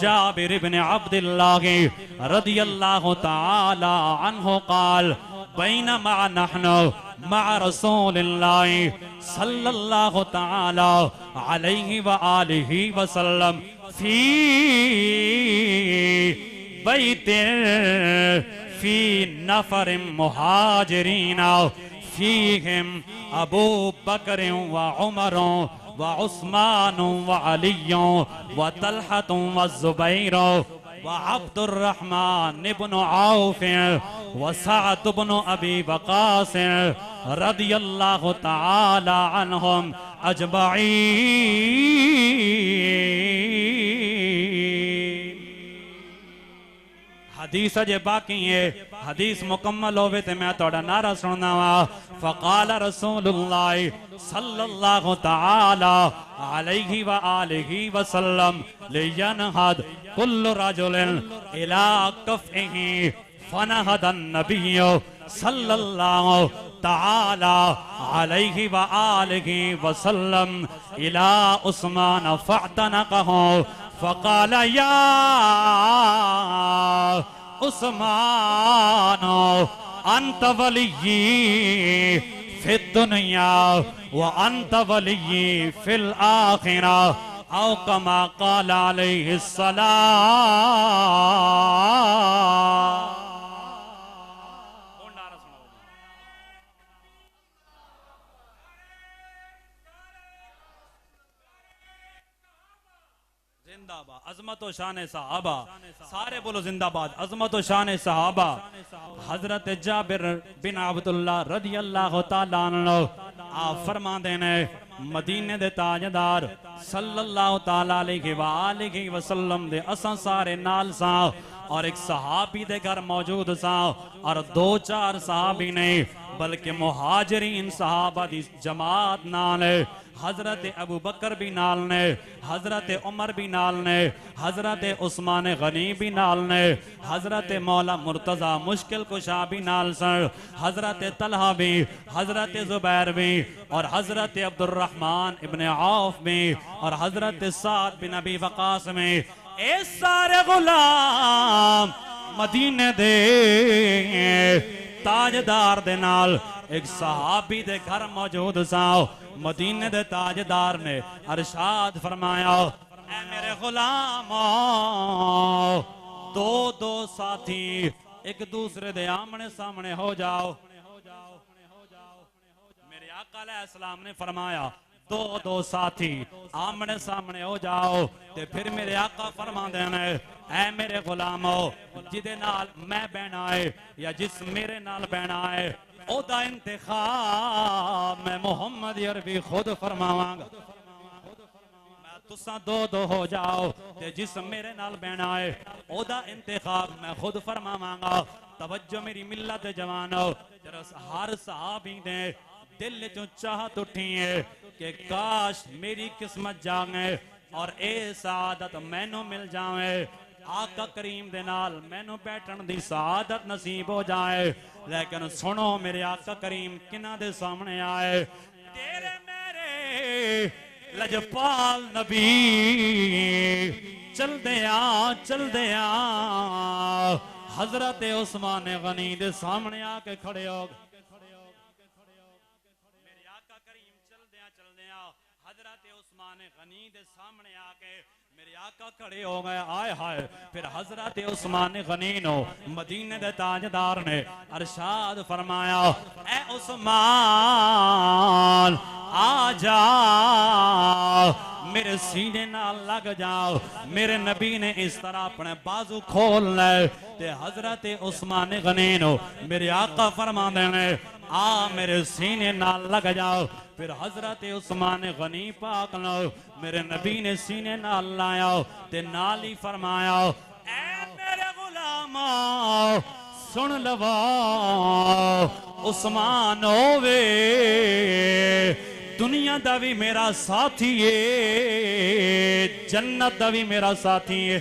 जाबिर इब्न अब्दुल्लाह रदियल्लाहु ताला अन्हु क़ाल बैनमा नहनु मअ रसूलिल्लाहि सल्लल्लाहु ताला अलैहि व आलिहि वसल्लम फी बैतिन फी नफरिन मुहाजिरीना फीहिम अबू बकर व उमर व उस्मान व अली व तलहत व जुबैर व अब्दुर्रहमान इब्न औफ व सअद इब्न अबी वक़ास रदियल्लाहु ताला अन्हुम अजमईन। हदीस अजे बाकी है, हदीस मुकम्मल होवे ते मैं तोड़ा नारा सुनना वा। फ़क़ाल रसूलुल्लाह सल्लल्लाहु ताला अलैहि व आलिहि वसल्लम लियनहद कुल्लु रजुलिन इला कफ़िही फनहद अन्नबिय्यु सल्लल्लाहु ताला अलैहि व आलिहि वसल्लम इला उस्मान फ़अतनक़हु फ़क़ाल या उस्मान अंत वलिय्यी फिद दुनिया व अंत वलिय्यी फिल आखिरा औ कमा क़ाल अलैहि सलाम। जिंदाबाद अज़मत व शान सहाबा, सारे बोलो जिंदाबाद अज़मत व शान सहाबा। हजरत जाबिर बिन अब्दुल्लाह रदियल्लाहु ताला अन्हु आप फरमाते ने मदीने दे ताजदार सल्लल्लाहु ताला अलैहि व आलिहि वसल्लम दे असां सारे नाल सा और एक सहाबी दे घर मौजूद सा और दो चार सहाबी नहीं बल्कि मुहाजिरीन सहाबा दी जमात नाल हजरत अबू बकर भी नाल ने, हजरत उमर भी नाल ने, हजरत उस्मान गनी भी नाल ने, हजरत मौला मुर्तजा मुश्किल कुशा भी नाल सर, हजरत तलहा भी, हजरत जुबैर भी और हजरत अब्दुर्रहमान इब्न औफ भी और हजरत साद बिन अबी वक़ास में ए सारे गुलाम मदीने दे ताजदार दे नाल एक सहाबी दे घर मौजूद सा। मदीने दे ताजदार ने अरशाद फरमाया ऐ मेरे गुलामों दो दो साथी एक दूसरे दे आमने सामने हो जाओ। मेरे आका अलैहिस्सलाम ने फरमाया दो दो साथी आमने सामने हो जाओ। ते फिर मेरे आका फरमाते हैं ऐ मेरे गुलामो जिदे नाल मैं बहना है या जिस मेरे नाल बहना है ओदा इंतखाब मैं मोहम्मद अरबी खुद फरमावांगा। तुसा दो दो हो जाओ ते जिस मेरे नाल बहना है ओदा इंतखाब मैं खुद फरमावांगा। तवज्जो मेरी मिल्लत जवानो, हर सहाबी ने दिल चो चाहत उठी है कि काश मेरी किस्मत जागे और ए सादत मैनू मिल जाए, आका करीम दे नाल मैनू बैठन दी सादत नसीब हो जाए। लेकिन सुनो मेरे आका करीम किना दे सामने आए, तेरे मेरे लजपाल नबी चलदे आ हजरत उस्मान गनी दे सामने आके खड़े हो गए। मेरे आका करीम चलदे आ हजरत उस्मान गनी दे सामने आके मेरे आका खड़े हो गए। आए हाय फिर हजरत उस्मान गनी नो मदीने दे ताजदार ने अरशाद फरमाया ए उस्मान आ जा मेरे सीने नाल लग जाओ। मेरे नबी ने इस तरह अपने बाजू खोल ले ते हजरत उस्मान गनी नो मेरे आका फरमाते ने आ मेरे सीने नाल लग जाओ। फिर हजरत उस्मान गनी पाक नो मेरे नबी ने सीने नाल लाया ते नाल ही फरमाया ऐ मेरे गुलामो सुन लवा उस्मान होवे दुनिया दा भी मेरा साथी है, जन्नत दा भी मेरा साथी है।